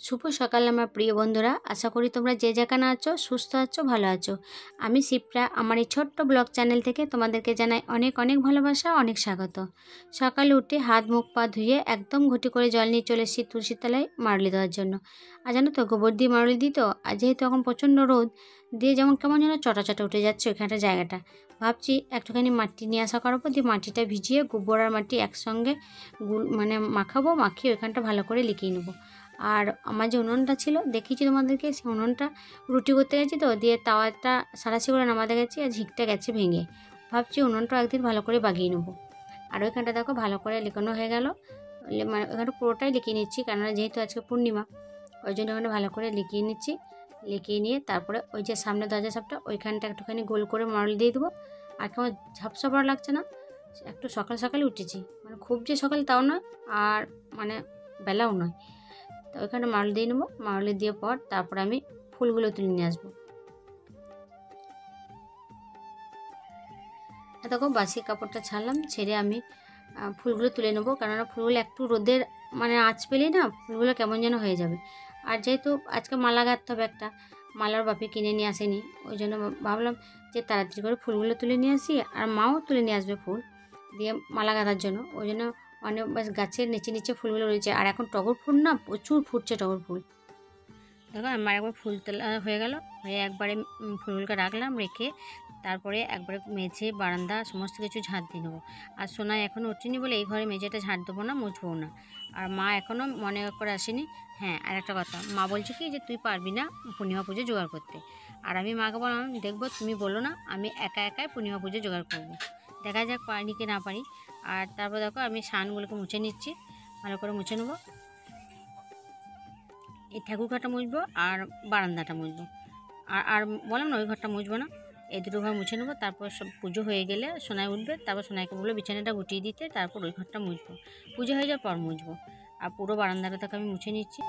শুভ সকাল আমার প্রিয় বন্ধুরা, আশা করি তোমরা যে যেখানে আছো সুস্থ আছো, ভালো আছো। আমি শিপ্রা, আমার এই ছোট্ট ব্লগ চ্যানেল থেকে তোমাদেরকে জানাই অনেক অনেক ভালোবাসা, অনেক স্বাগত। সকালে উঠে হাত মুখ পা ধুয়ে একদম ঘটি করে জল নিয়ে চলে এসেছি তুলসীর তলায় মারলি দেওয়ার জন্য। আর জানো তো, গোবর দিয়ে মারলি দিই তো, আর যেহেতু এখন প্রচণ্ড রোদ দিয়ে যেমন কেমন যেন চটা চটা উঠে যাচ্ছে ওইখানটা জায়গাটা। ভাবছি একটুখানি মাটি নিয়ে আসা করার পর দিয়ে মাটিটা ভিজিয়ে গোবর আর মাটি একসঙ্গে মাখাবো, মাখিয়ে ওইখানটা ভালো করে লিখিয়ে নেবো। আর আমার যে উনুনটা ছিল দেখিয়েছি তোমাদেরকে, সেই উনুনটা রুটি করতে গেছি তো, দিয়ে তাওয়াটা সারাশি করে নামাতে গেছি আর ঝিকটা গেছে ভেঙে। ভাবছি উনুনটা একদিন ভালো করে বাগিয়ে নেবো। আর ওইখানটা দেখো ভালো করে লিখানো হয়ে গেল, মানে ওইখানটা পুরোটাই লিখিয়ে নিচ্ছি, কেননা যেহেতু আজকে পূর্ণিমা ওই জন্য ওখানে ভালো করে লিখিয়ে নিচ্ছি। লিখিয়ে নিয়ে তারপরে ওই যে সামনে দরজা সাপটা ওইখানটা একটুখানি গোল করে মারল দিয়ে দেবো। আর কেমন ঝাপসা পড়া লাগছে না? একটু সকাল সকালে উঠেছি, মানে খুব যে সকাল তাও নয়, আর মানে বেলাও নয়। তো ওইখানে মারল দিয়ে নেবো। মারলি দিয়ে পর তারপর আমি ফুলগুলো তুলে নিয়ে আসবো। দেখো বাসি কাপড়টা ছাড়লাম, ছেড়ে আমি ফুলগুলো তুলে নেবো, কেননা ফুলগুলো একটু রোদের আঁচ পেলেই না ফুলগুলো কেমন যেন হয়ে যাবে। আর যেহেতু আজকে মালা গাঁথতে হবে, একটা মালার বাপি কিনে নিয়ে আসেনি, ওই জন্য ভাবলাম যে তাড়াতাড়ি করে ফুলগুলো তুলে নিয়ে আসি, আর মাও তুলে নিয়ে আসবে ফুল দিয়ে মালা গাঁথার জন্য। ওই জন্য গাছের নিচে নিচে ফুলগুলো রয়েছে। আর এখন টগর ফুল না প্রচুর ফুটছে টগর ফুল। দেখো আমার একবার ফুল তোলা হয়ে গেল, হয়ে একবারে ফুলগুলোকে রাখলাম, রেখে তারপরে একবারে মেঝে বারান্দা সমস্ত কিছু ঝাঁট দিয়ে নেবো। আর সোনাই এখনও ওঠেনি বলে এই ঘরে মেঝেটা ঝাঁট দেবো না, মুছবো না। আর মা এখনও মনে করে আসেনি। হ্যাঁ, আর একটা কথা, মা বলছে কি যে তুই পারবি না পূর্ণিমা পুজো জোগাড় করতে। আর আমি মাকে বললাম দেখবো, তুমি বলো না, আমি একা একাই পূর্ণিমা পুজো জোগাড় করবো, দেখা যাক পারি কি না পারি। আর তারপর দেখো আমি সানগুলোকে মুছে নিচ্ছি, ভালো করে মুছে নেবো। এই ঠাকুর ঘরটা মুছবো আর বারান্দাটা মুছবো। আর বললাম না ওই ঘরটা মুছবো না, এই দুটো ঘর মুছে নেবো। তারপর সব পুজো হয়ে গেলে সোনাই উঠবে, তারপর সোনাইকে বলবো বিছানাটা গুটিয়ে দিতে, তারপর ওই ঘরটা মুছবো। পুজো হয়ে যাওয়ার পর মুছবো। আর পুরো বারান্দাটা থেকে আমি মুছে নিচ্ছি।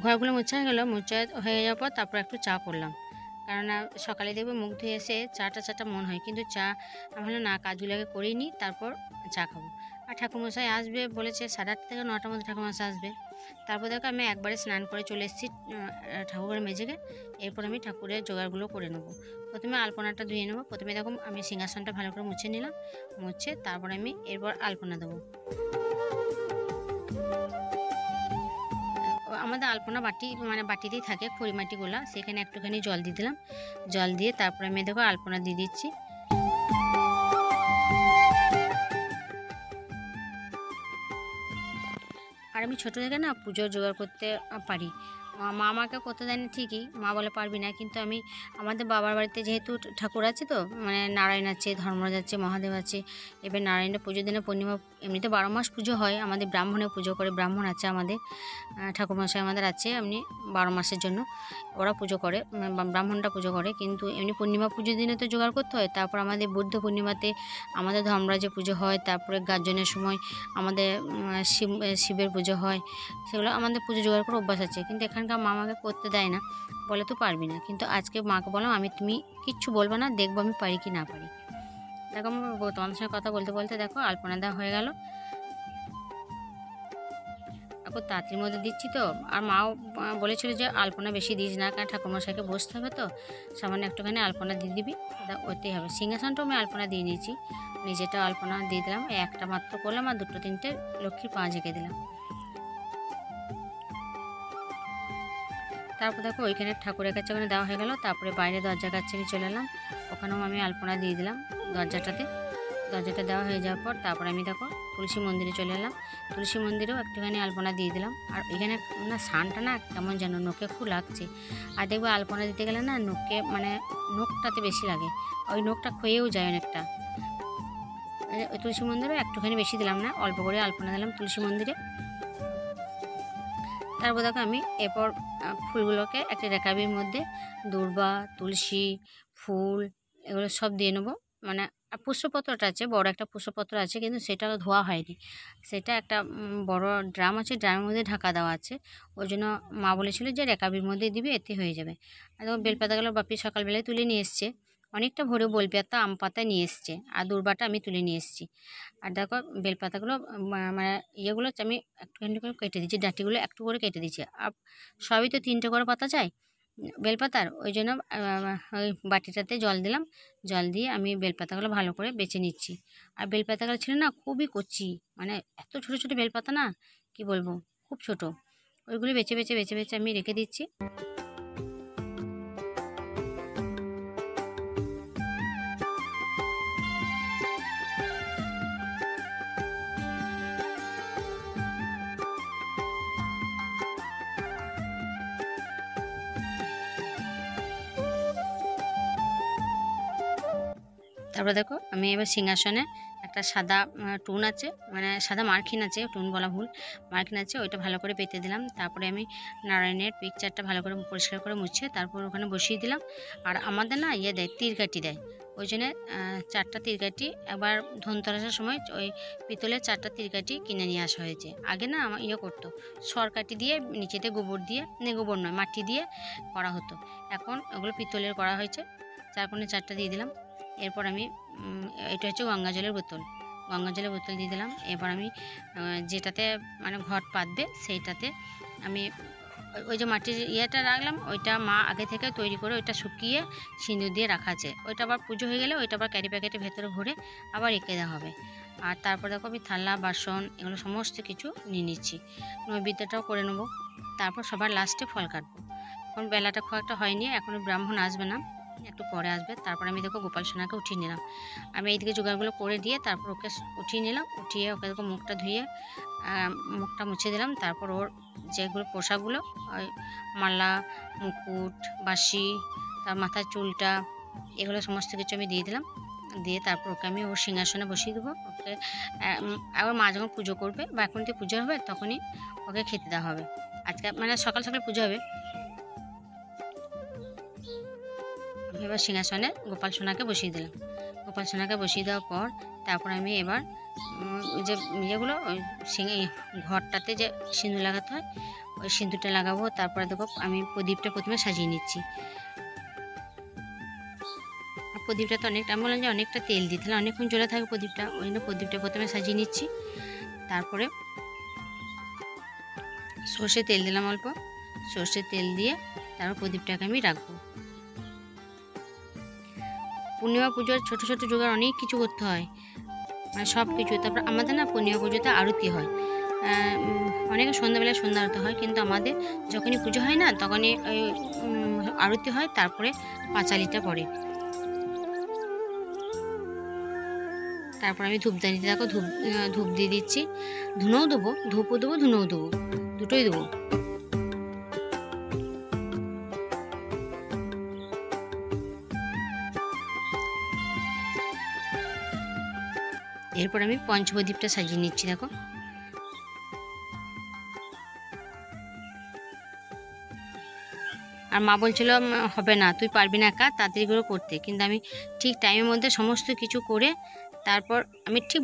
ঘরগুলো মোছা হয়ে গেলো, মোছা হয়ে যাওয়ার পর তারপর একটু চা করলাম, কেননা সকালে দেখবে মুখ ধুয়ে এসে চাটা মন হয়, কিন্তু চা আমি না কাজগুলোকে করেই নিই, তারপর চা খাবো। আর ঠাকুরমশাই আসবে বলেছে 8:30 থেকে 9টার মধ্যে ঠাকুরমশাই আসবে। তারপর দেখো আমি একবারে স্নান করে চলে এসেছি ঠাকুরের মেঝেকে। এরপর আমি ঠাকুরের জোগাড়গুলো করে নেবো। প্রথমে আলপনাটা ধুয়ে নেবো। প্রথমে দেখো আমি সিংহাসনটা ভালো করে মুছে নিলাম, মুছে তারপর আমি এরপর আলপনা দেবো। আমাদের আলপনা বাটিতেই থাকে খড়ি মাটিগুলা, সেখানে একটুখানি জল দিয়ে দিলাম। জল দিয়ে তারপরে আমি দেখো আলপনা দিয়ে দিচ্ছি। আর আমি ছোটো থেকে না পুজোর জোগাড় করতে পারি। মা আমাকে করতে দেয়নি ঠিকই, মা বলে পারবি না, কিন্তু আমি আমাদের বাবার বাড়িতে যেহেতু ঠাকুর আছে তো, নারায়ণ আছে, ধর্মরাজ আছে, মহাদেব আছে। এবার নারায়ণের পুজোর দিনে পূর্ণিমা, এমনিতে 12 মাস পুজো হয় আমাদের, ব্রাহ্মণে পুজো করে, ব্রাহ্মণ আছে আমাদের, ঠাকুরমশাই আমাদের আছে, এমনি 12 মাসের জন্য ওরা পুজো করে, ব্রাহ্মণটা পুজো করে। কিন্তু এমনি পূর্ণিমা পুজোর দিনে তো জোগাড় করতে হয়। তারপর আমাদের বুদ্ধ পূর্ণিমাতে আমাদের ধর্মরাজের পুজো হয়, তারপরে গাজনের সময় আমাদের শিবের পুজো হয়, সেগুলো আমাদের পুজো জোগাড় করে অভ্যাস আছে। কিন্তু এখানকার মা আমাকে করতে দেয় না, বলে তো পারবি না। কিন্তু আজকে মাকে বললাম তুমি কিচ্ছু বলবে না, দেখবো আমি পারি কি না পারি। দেখো তোমাদের সঙ্গে কথা বলতে বলতে দেখো আলপনা দেওয়া হয়ে গেল। এখন তাঁতির মধ্যে দিচ্ছি তো, আর মাও বলেছিল যে আলপনা বেশি দিস না, কারণ ঠাকুরমশাইকে বসতে হবে তো, সামান্য একটুখানি আলপনা দিয়ে দিবি, ওতেই হবে। সিংহাসনটাও আমি আলপনা দিয়ে নিয়েছি, নিজেটা আলপনা দিয়ে দিলাম, একটা মাত্র করলাম, আর 2-3টে লক্ষ্মীর পা ঝেঁকে দিলাম। তারপর দেখো ওইখানে ঠাকুরের কাছে ওখানে দেওয়া হয়ে গেল। তারপরে বাইরে দরজার কাছে আমি চলে এলাম, ওখানেও আমি আলপনা দিয়ে দিলাম দরজাটাতে। দরজাটা দেওয়া হয়ে যাওয়ার পর তারপরে আমি দেখো তুলসী মন্দিরে চলে এলাম। তুলসী মন্দিরেও একটুখানি আলপনা দিয়ে দিলাম। আর এখানে না সানটা না কেমন যেন নোকে খুব লাগছে। আর দেখবো আলপনা দিতে গেলে না নোকে মানে নোকটাতে বেশি লাগে, ওই নোকটা ক্ষয়েও যায় অনেকটা। ওই তুলসী মন্দিরে একটুখানি বেশি দিলাম না, অল্প করে আলপনা দিলাম তুলসী মন্দিরে। তারপর দেখো আমি এরপর ফুলগুলোকে একটা রেকাবির মধ্যে দূর্বা, তুলসী, ফুল এগুলো সব দিয়ে নেবো। মানে পুষ্পপত্রটা আছে, বড় একটা পুষ্পপত্র আছে, কিন্তু সেটা ধোয়া হয়নি। সেটা একটা বড় ড্রাম আছে, ড্রামের মধ্যে ঢাকা দেওয়া আছে। ওই জন্য মা বলেছিল যে রেকাবির মধ্যে দিবি, এতে হয়ে যাবে। আর দেখো বেলপাতাগুলো বাপি সকালবেলায় তুলে নিয়ে এসছে, অনেকটা ভরে বেলপাতা আম পাতায় নিয়ে এসছে, আর দূর্বাটা আমি তুলে নিয়ে এসেছি। আর দেখো বেলপাতাগুলো মানে ইয়েগুলো আমি একটুখানি করে কেটে দিচ্ছি, ডাঁটিগুলো একটু করে কেটে দিচ্ছি। আর সবই তো 3টে করে পাতা চাই বেলপাতার, ওই জন্য ওই বাটিটাতে জল দিলাম। জল দিয়ে আমি বেলপাতাগুলো ভালো করে বেছে নিচ্ছি। আর বেলপাতাগুলো ছিল না খুবই কচি, মানে এত ছোটো ছোটো বেলপাতা না কি বলবো, খুব ছোট। ওইগুলি বেছে বেছে বেছে বেছে আমি রেখে দিচ্ছি। তারপরে দেখো আমি এবার সিংহাসনে একটা সাদা টুন আছে, মানে সাদা মার্কিন আছে, টুন বলা ভুল, মার্কিন আছে, ওইটা ভালো করে পেতে দিলাম। তারপরে আমি নারায়ণের পিকচারটা ভালো করে পরিষ্কার করে মুছে তারপর ওখানে বসিয়ে দিলাম। আর আমাদের না ইয়ে দেয়, তীরকাঠি দেয়, ওই জন্যে 4টা তীরকাঠি একবার ধনতেরাসের সময় ওই পিতলের 4টা তীরকাঠি কিনে নিয়ে আসা হয়েছে। আগে না আমার ইয়ে করতো, সরকাঠি দিয়ে নিচেতে গোবর দিয়ে, গোবর নয় মাটি দিয়ে করা হতো, এখন ওগুলো পিতলের করা হয়েছে। 4 4টা দিয়ে দিলাম। এরপর আমি এটা হচ্ছে গঙ্গা জলের বোতল, গঙ্গা জলের বোতল দিয়ে দিলাম। এরপর আমি যেটাতে মানে ঘট পাতবে সেইটাতে আমি ওই যে মাটির ইয়েটা রাখলাম, ওইটা মা আগে থেকে তৈরি করে ওইটা শুকিয়ে সিঁদুর দিয়ে রাখা আছে। ওইটা আবার পুজো হয়ে গেলে ওইটা আবার ক্যারি প্যাকেটের ভেতরে ভরে আবার রেখে দেওয়া হবে। আর তারপর দেখো আমি থালা বাসন এগুলো সমস্ত কিছু নিয়ে নিচ্ছি, নৈবেদ্যটাও করে নেবো। তারপর সবার লাস্টে ফল কাটবো। এখন বেলাটা খুব একটা হয়নি, এখন ব্রাহ্মণ আসবে না, একটু পরে আসবে। তারপর আমি দেখো গোপাল সোনাকে উঠিয়ে নিলাম। আমি এইদিকে জোগাড়গুলো করে দিয়ে তারপর ওকে উঠিয়ে নিলাম, উঠিয়ে ওকে দেখো মুখটা ধুয়ে মুখটা মুছে দিলাম। তারপর ওর যেগুলো পোশাকগুলো, ওই মালা, মুকুট, বাঁশি, তার মাথার চুলটা, এগুলো সমস্ত কিছু আমি দিয়ে দিলাম। দিয়ে তারপর ওকে আমি ওর সিংহাসনে বসিয়ে দেবো। ওকে আবার মা যখন পুজো করবে বা এখন থেকে পুজো হবে তখনই ওকে খেতে দেওয়া হবে। আজকে মানে সকাল সকাল পুজো হবে। এবার সিংহাসনে গোপাল সোনাকে বসিয়ে দিলাম। গোপাল সোনাকে বসিয়ে দেওয়ার পর তারপর আমি এবার যে ইয়েগুলো ওই ঘরটাতে যে সিঁদুর লাগাতে হয় ওই সিঁদুরটা লাগাবো। তারপরে দেখো আমি প্রদীপটা প্রথমে সাজিয়ে নিচ্ছি। প্রদীপটা তো অনেকটা, আমি বললাম যে অনেকটা তেল দিই, তাহলে অনেকক্ষণ জ্বলে থাকে প্রদীপটা, ওই জন্য প্রদীপটা প্রথমে সাজিয়ে নিচ্ছি। তারপরে সর্ষে তেল দিলাম অল্প, সর্ষের তেল দিয়ে তারপর প্রদীপটাকে আমি রাখবো। পূর্ণিমা পুজোর ছোটো ছোটো জোগাড় অনেক কিছু করতে হয়, মানে সব কিছু। তারপর আমাদের না পূর্ণিমা পুজোতে আরতি হয়, অনেকে সন্ধ্যাবেলায় সন্ধ্যা আরতি হয়, কিন্তু আমাদের যখনই পুজো হয় না তখনই ওই আরতি হয়, তারপরে পাঁচালিটা পড়ে। তারপর আমি ধূপদানিতে দেখো ধূপ দিয়ে দিচ্ছি, ধুনোও দেবো, ধূপও দেবো, ধুনোও দেবো, দুটোই দেবো। এরপর আমি পঞ্চপ্রদীপটা সাজিয়ে নিচ্ছি দেখো। আর মা বলছিল হবে না, তুই পারবি না একা, তাড়াতাড়ি করে করতে, কিন্তু আমি ঠিক টাইমের মধ্যে সমস্ত কিছু করে তারপর আমি ঠিক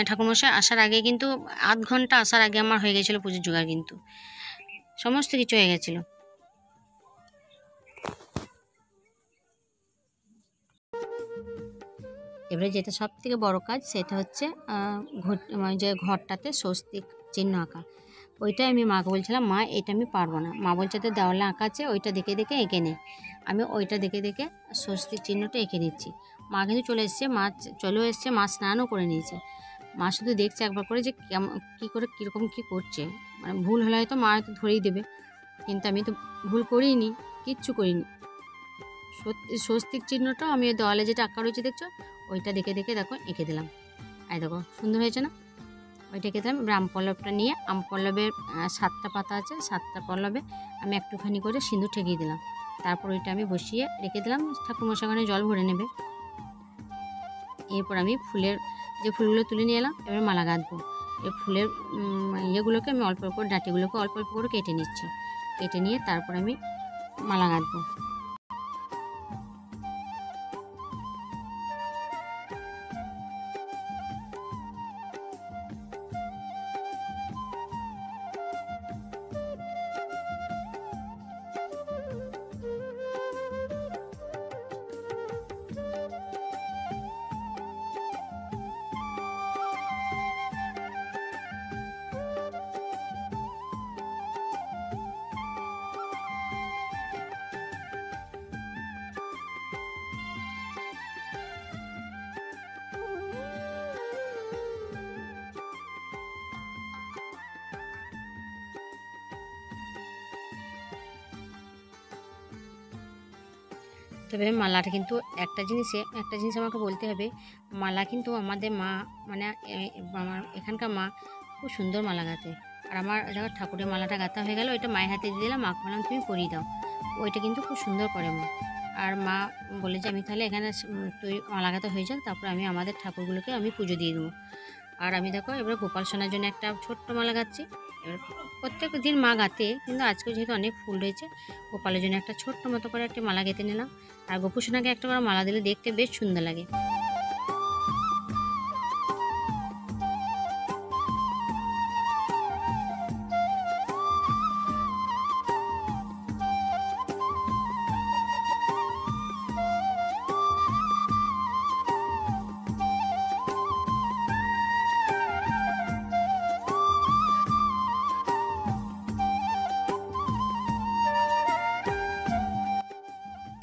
ঠাকুরমশাই আসার আগে, কিন্তু আধ ঘন্টা আসার আগে আমার হয়ে গেছিলো পুজোর জোগাড়, কিন্তু সমস্ত কিছু হয়ে গেছিলো। এবারে যেটা সব থেকে বড়ো কাজ সেটা হচ্ছে যে ঘরটাতে স্বস্তিক চিহ্ন আঁকা। ওইটাই আমি মাকে বলছিলাম, মা এটা আমি পারবো না। মা বলছে তো দেওয়ালে আঁকা আছে, ওইটা দেখে দেখে এঁকে নে। আমি ওইটা দেখে দেখে স্বস্তিক চিহ্নটা এঁকে নিচ্ছি। মা কিন্তু চলে এসছে, মা চলেও এসছে, মা স্নানও করে নিয়েছে। মা শুধু দেখছে একবার করে যে কেমন কী করে কীরকম কী করছে, মানে ভুল হলে হয়তো মা হয়তো ধরেই দেবে, কিন্তু আমি তো ভুল করিনি, কিচ্ছু করিনি। স্বস্তিক চিহ্নটাও আমি ওই দেওয়ালে যেটা আঁকা রয়েছে দেখছো, ওইটা দেখে দেখে দেখো এঁকে দিলাম। এই দেখো সুন্দর হয়েছে না? ওইটাকে দিলাম। এবার আম পল্লবটা নিয়ে আম পল্লবের 7টা পাতা আছে, 7টা পল্লবে আমি একটুখানি করে সিঁদুর ঠেকিয়ে দিলাম। তারপর ওইটা আমি বসিয়ে রেখে দিলাম, ঠাকুরমশাই ওখানে জল ভরে নেবে। এরপর আমি যে ফুলগুলো তুলে নিয়ে এলাম, এবার মালা গাঁথবো। এই ফুলের ইয়েগুলোকে আমি অল্প অল্প ডাঁটিগুলোকে অল্প অল্প করে কেটে নিচ্ছি। কেটে নিয়ে তারপর আমি মালা গাঁথবো। তবে মালাটা কিন্তু একটা জিনিস আমাকে বলতে হবে, মালা কিন্তু আমাদের মা মানে আমার এখানকার মা খুব সুন্দর মালা গাঁথে। আর আমার দেখো ঠাকুরের মালাটা গাঁথা হয়ে গেল, ওইটা মায়ের হাতে দিয়ে দিলাম, মাকে বললাম তুমি পরিয়ে দাও। ওইটা কিন্তু খুব সুন্দর করে মা। আর মা বলে যে আমি তাহলে এখানে তুই মালা গাঁথা হয়ে যাক, তারপর আমি আমাদের ঠাকুরগুলোকে আমি পুজো দিয়ে দেবো। আর আমি দেখো এবার গোপাল সোনার জন্য একটা ছোট্ট মালা গাঁথছি। এবার প্রত্যেক দিন মা গাঁথে, কিন্তু আজকে যেহেতু অনেক ফুল রয়েছে, গোপালের জন্য একটা ছোট্ট মতো করে একটা মালা গেঁথে নিলাম। আর গোপু সোনাকে একটা করে মালা দিলে দেখতে বেশ সুন্দর লাগে।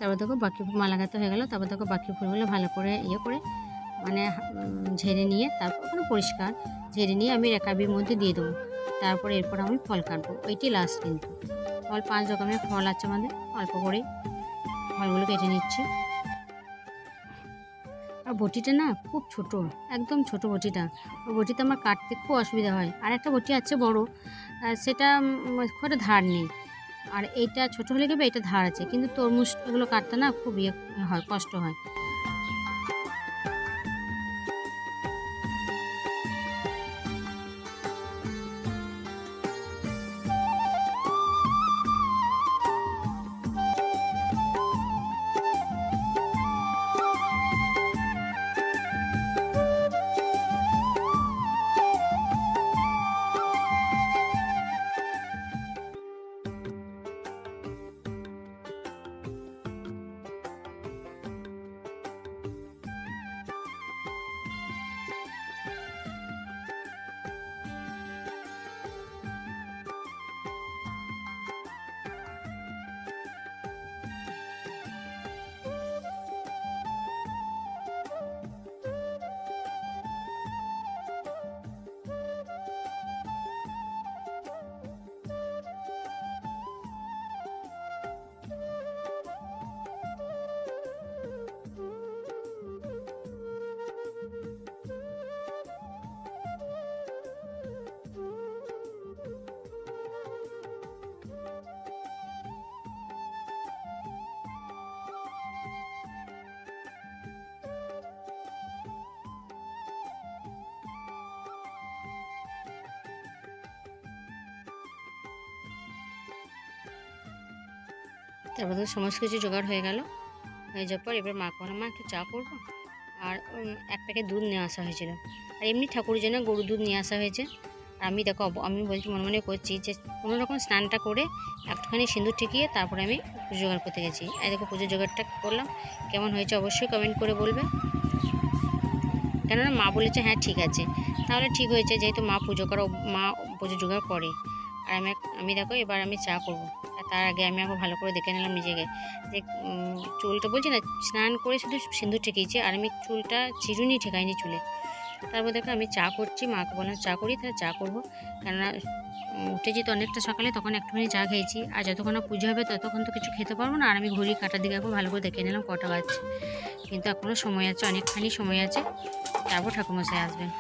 তারপর দেখো বাকি মালা গাঁথা হয়ে গেল। তারপর দেখো বাকি ফুলগুলো ভালো করে করে মানে ঝেড়ে নিয়ে, তারপর কোনো পরিষ্কার ঝেড়ে নিয়ে আমি রেকাবির মধ্যে দিয়ে দেবো। এরপর আমি ফল কাটবো, ওইটি লাস্ট। কিন্তু ফল 5 রকমের ফল আছে আমাদের, অল্প করেই ফলগুলো কেটে নিচ্ছি। আর বটিটা না খুব ছোট, একদম ছোট বটিটা। ওই বটিতে আমার কাটতে খুব অসুবিধা হয়। আর একটা বটি আছে বড়, সেটা খুব একটা ধার নেই। আর এইটা ছোট হলে গেবে, এটা ধার আছে, কিন্তু তরমুজ এগুলো কাটতে না খুব হয়, কষ্ট হয়। তারপর তো সমস্ত কিছু জোগাড় হয়ে গেল। হয়ে যাওয়ার পর এবার মাকে বললাম, মা একটু চা করবো। আর 1 প্যাকেট দুধ নিয়ে আসা হয়েছিল। আর এমনি ঠাকুরের জন্য গরুর দুধ নিয়ে আসা হয়েছে। আর আমি দেখো আমি বলছি, মনে মনে করছি যে কোনো রকম স্নানটা করে একটুখানি সিঁদুর ঠেকিয়ে তারপরে আমি পুজো জোগাড় করতে গেছি। আর দেখো পুজো জোগাড়টা করলাম, কেমন হয়েছে অবশ্যই কমেন্ট করে বলবে। কেননা মা বলেছে হ্যাঁ ঠিক আছে, তাহলে ঠিক হয়েছে, যেহেতু মা পুজো জোগাড় করে। আর আমি দেখো এবার আমি চা করবো। আর তার আগে আমি আবার ভালো করে দেখে নিলাম নিজেকে, যে চুলটা বলছি না, স্নান করে শুধু সিঁদুর ঠেকিয়েছি, আর আমি চুলটা চিরুনি ঠেকাইনি চুলে। তারপর দেখো আমি চা করছি, মাকে বললাম চা করি, তাহলে চা করবো। কেননা উঠেছি তো অনেকটা সকালে, তখন একটুখানি চা খেয়েছি। আর যতক্ষণ না পুজো হবে ততক্ষণ তো কিছু খেতে পারবো না। আর আমি ঘড়ি কাটার দিকে একবার ভালো করে দেখে নিলাম কটা বাজছে, কিন্তু এখনও সময় আছে, অনেকখানি সময় আছে। তারপর ঠাকুরমশাই আসবেন।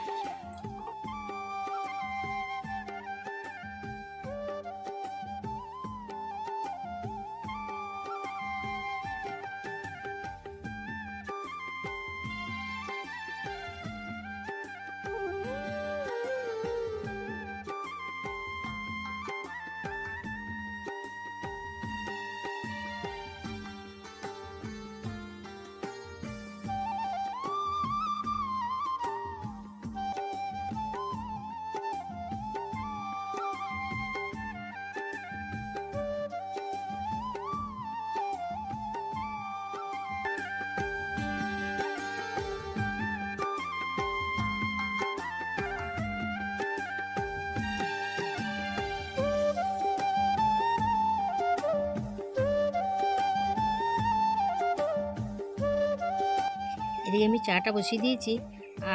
এদিকে আমি চাটা বসিয়ে দিয়েছি।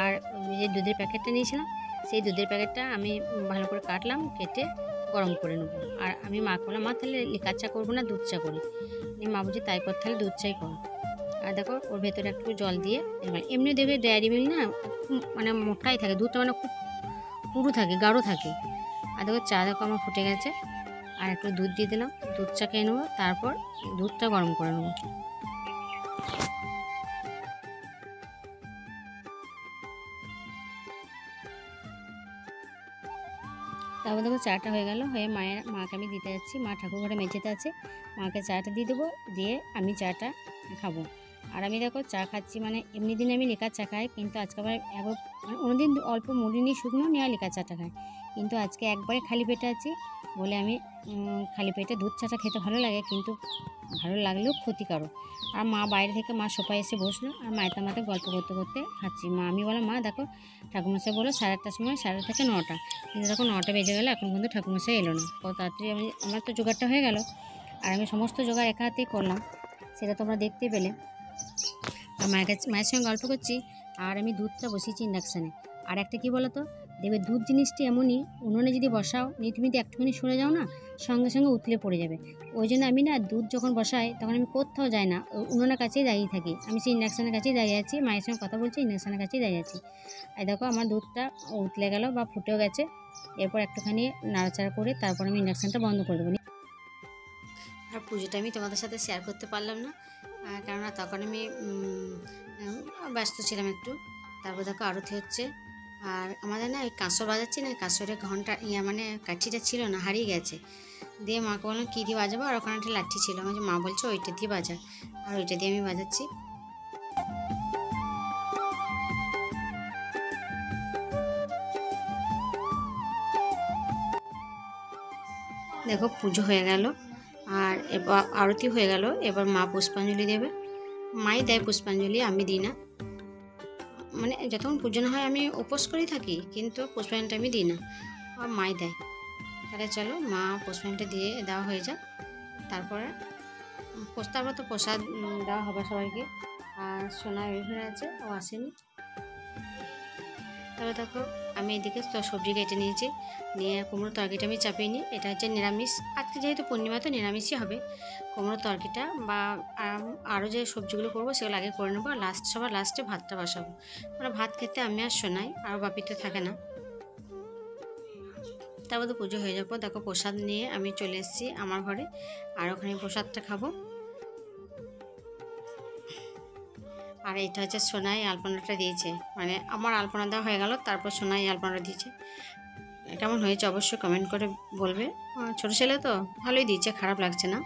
আর যে দুধের প্যাকেটটা নিয়েছিলাম সেই দুধের প্যাকেটটা আমি ভালো করে কাটলাম, কেটে গরম করে নেবো। আর আমি মা বললাম, মা তাহলে লিকার চা করবো না দুধ চা করি? মা বলছি তাই কর, তাহলে দুধ চাই করো। আর দেখো ওর ভেতরে একটু জল দিয়ে, এমনি দেবে ডেয়ারি মিল্ক না মানে মোটাই থাকে দুধটা, মানে খুব পুরু থাকে, গাঢ় থাকে। আর দেখো চা দেখো আমার ফুটে গেছে। আর একটু দুধ দিয়ে দিলাম, দুধ চা খেয়ে নেবো, তারপর দুধটা গরম করে নেবো। তারপর দেখো চাটা হয়ে গেল, হয়ে মাকে আমি দিতে যাচ্ছি। মা ঠাকুর ঘরে মেঝেতে আছে, মাকে চাটা দিয়ে দেবো, দিয়ে আমি চাটা খাবো। আর আমি দেখো চা খাচ্ছি, মানে এমনি দিনে আমি লিকার চা খাই, কিন্তু আজকে আবার মানে অন্যদিন অল্প মুড়ি নিয়ে শুকনো নিয়ে আর লিকার চাটা খাই, কিন্তু আজকে একবারে খালি পেটে আছি বলে আমি খালি পেটে দুধ চাটা খেতে ভালো লাগে, কিন্তু ভালো লাগলেও ক্ষতিকারক। আর মা বাইরে থেকে মা সোফায় এসে বসলো, আর মায়ের মাতে গল্প করতে করতে খাচ্ছি। আমি বললাম, মা দেখো ঠাকুরমশাই বলো 8:30টার সময়, 8:30 থেকে 9টা, কিন্তু দেখো 9টা বেজে গেলো, এখন কিন্তু ঠাকুরমশাই এলো না। কত তাড়াতাড়ি আমার তো জোগাড়টা হয়ে গেল। আর আমি সমস্ত জোগাড় একা হাতেই করলাম, সেটা তোমরা দেখতেই পেলে। আর মায়ের সঙ্গে গল্প করছি, আর আমি দুধটা বসিয়েছি ইন্ডাকশানে। আর একটা কী বলো তো, দেখবে দুধ জিনিসটি এমনই, উনুনে যদি বসাও তুমি একটুখানি সরে যাও না, সঙ্গে সঙ্গে উতলে পড়ে যাবে। ওই জন্য আমি না দুধ যখন বসাই তখন আমি কোথাও যাই না, উনুনের কাছেই দাঁড়িয়ে থাকি। আমি সেই ইন্ডাকশানের কাছেই দাঁড়িয়ে আছি, মায়ের সঙ্গে কথা বলছি, ইন্ডাকশানের কাছেই দাঁড়িয়ে আছি। আর দেখো আমার দুধটা উতলে গেল বা ফুটেও গেছে। এরপর একটুখানি নাড়াচাড়া করে তারপর আমি ইন্ডাকশানটা বন্ধ করে দেবো। আর পুজোটা আমি তোমাদের সাথে শেয়ার করতে পারলাম না, কেননা তখন আমি ব্যস্ত ছিলাম একটু। তারপর দেখো আরতি হচ্ছে। আর আমাদের না ওই কাঁসর বাজাচ্ছি না, কাঁসরের ঘন্টা মানে কাঠিটা ছিল না, হারিয়ে গেছে। দিয়ে মাকে বললাম কী দিয়ে বাজাবো, আর ওখানে একটা লাঠি ছিল, আমার মা বলছে ওইটা দিয়ে বাজা, আর ওইটা দিয়ে আমি বাজাচ্ছি। দেখো পুজো হয়ে গেল, আর এবার আরতি হয়ে গেল। এবার মা পুষ্পাঞ্জলি দেবে, মাই দেয় পুষ্পাঞ্জলি, আমি দিই না। মানে যতক্ষণ পুজো না হয় আমি উপোস করেই থাকি, কিন্তু পুষ্পাঞ্জলিটা আমি দিই না, আর মাই দেয়। তাহলে চলো মা পুষ্পাঞ্জলিটা দিয়ে দেওয়া হয়ে যাক, তারপরে তো প্রসাদ দেওয়া হবে সবাইকে। আর সোনা ওইখানে আছে, ও আসেনি। তবে দেখো আমি এদিকে তো সবজি কেটে নিয়েছি, নিয়ে কুমড়োর তরকারিটা আমি চাপিয়ে নিই। এটা হচ্ছে নিরামিষ, আজকে যেহেতু পূর্ণিমা তো নিরামিষই হবে। কুমড়োর তরকারিটা বা আরও যে সবজিগুলো করবো সেগুলো আগে করে নেবো, আর সবার লাস্টে ভাতটা বসাবো। মানে ভাত খেতে আমি আর শোনাই, আর বাপিতে থাকে না। তারপর তো পুজো হয়ে যাবো। দেখো প্রসাদ নিয়ে আমি চলে এসেছি আমার ঘরে, আর ওখানে প্রসাদটা খাবো। আর এটা হচ্ছে সোনাই আলপনাটা দিয়েছে, মানে আমার আলপনা দেওয়া হয়ে গেল, তারপর সোনাই আলপনাটা দিয়েছে। কেমন হয়েছে অবশ্যই কমেন্ট করে বলবে। ছোটো ছেলে তো ভালোই দিয়েছে, খারাপ লাগছে না।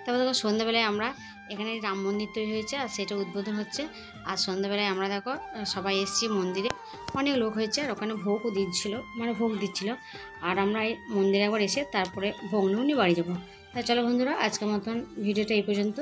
তারপর দেখো সন্ধ্যাবেলায় আমরা এখানে রাম মন্দির তৈরি হয়েছে, আর সেটা উদ্বোধন হচ্ছে। আর সন্ধ্যাবেলায় আমরা দেখো সবাই এসেছি মন্দিরে, অনেক লোক হয়েছে, আর ওখানে ভোগও দিচ্ছিলো, মানে ভোগ দিচ্ছিলো। আর আমরা এই মন্দিরে একবার এসে তারপরে ভোগ নিয়ে বাড়ি যাবো। তাই চলো বন্ধুরা, আজকের মতন ভিডিওটা এই পর্যন্ত।